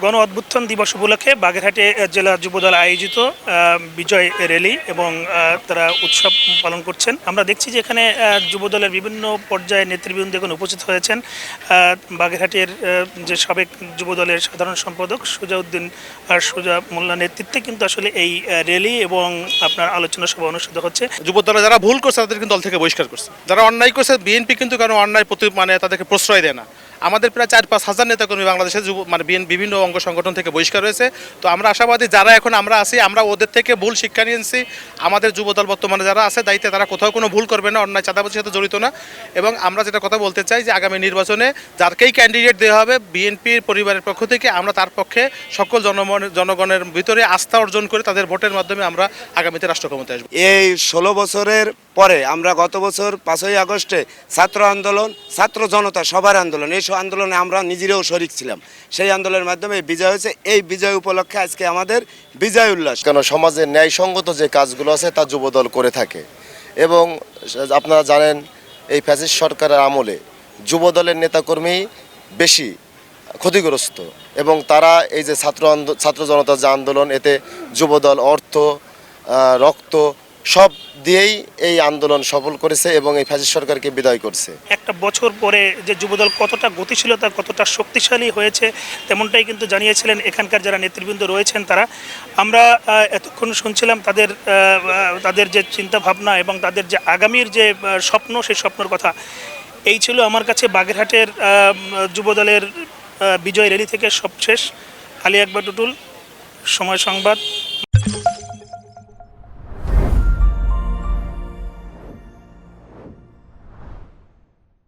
গণ অভ্যুত্থান দিবস উপলক্ষে বাগেরহাটে জেলা যুবদল আয়োজিত বিজয় র্যালি এবং তারা উৎসব পালন করছেন। আমরা দেখছি যে এখানে যুবদলের বিভিন্ন পর্যায়ে নেতৃবৃন্দ এখন উপস্থিত হয়েছেন। বাগেরহাটের যে সাবেক যুবদলের সাধারণ সম্পাদক সুজাউদ্দিন সুজা মোল্লা নেতৃত্বে কিন্তু আসলে এই র্যালি এবং আপনার আলোচনা সভা অনুষ্ঠিত হচ্ছে। যুবদলে যারা ভুল করছে তাদের কিন্তু দল থেকে বহিষ্কার করছে, যারা অন্যায় করছে বিএনপি কিন্তু কারণ অন্যায় প্রতি তাদেরকে প্রশ্রয় দেয় না। আমাদের প্রায় ৪-৫ হাজার নেতাকর্মী বাংলাদেশের বিভিন্ন অঙ্গ সংগঠন থেকে বহিষ্কার হয়েছে। তো আমরা আশাবাদী যারা এখন আমরা আছি, আমরা ওদের থেকে ভুল শিক্ষা নিয়েছি। আমাদের যুবদল বর্তমানে যারা আছে দায়িত্বে, তারা কোথাও কোনো ভুল করবে না, অন্যায় চাঁদাবাজির সাথে জড়িত না। এবং আমরা যেটা কথা বলতে চাই যে আগামী নির্বাচনে যারকেই ক্যান্ডিডেট দেওয়া হবে বিএনপির পরিবারের পক্ষ থেকে, আমরা তার পক্ষে সকল জনগণের ভিতরে আস্থা অর্জন করে তাদের ভোটের মাধ্যমে আমরা আগামীতে রাষ্ট্র ক্ষমতায় আসবো। এই 16 বছরের পরে আমরা গত বছর 5ই আগস্টে ছাত্র আন্দোলন, ছাত্র জনতা সবার আন্দোলন, এই আন্দোলনে আমরা নিজেরাও শরিক ছিলাম। সেই আন্দোলনের মাধ্যমে বিজয় হয়েছে। এই বিজয় উপলক্ষে আজকে আমাদের বিজয় উল্লাস। কেন সমাজে ন্যায়সঙ্গত যে কাজগুলো আছে তা যুবদল করে থাকে। এবং আপনারা জানেন এই ফ্যাসিস্ট সরকারের আমলে যুবদলের নেতাকর্মী বেশি ক্ষতিগ্রস্ত, এবং তারা এই যে ছাত্র জনতার যে আন্দোলন, এতে যুবদল অর্থ, রক্ত সব দিয়েই এই আন্দোলন সফল করেছে এবং এই ফ্যাসিস্ট সরকারকে বিদায় করছে। একটা বছর পরে যে যুবদল কতটা গতিশীলতা, কতটা শক্তিশালী হয়েছে তেমনটাই কিন্তু জানিয়েছিলেন এখানকার যারা নেতৃবৃন্দ রয়েছেন তারা। আমরা এতক্ষণ শুনছিলাম তাদের যে চিন্তা ভাবনা এবং তাদের যে আগামীর যে স্বপ্ন, সেই স্বপ্নের কথা। এই ছিল আমার কাছে বাগেরহাটের যুবদলের বিজয় র্যালি থেকে সবশেষ। আলী আকবর টুটুল, সময় সংবাদ।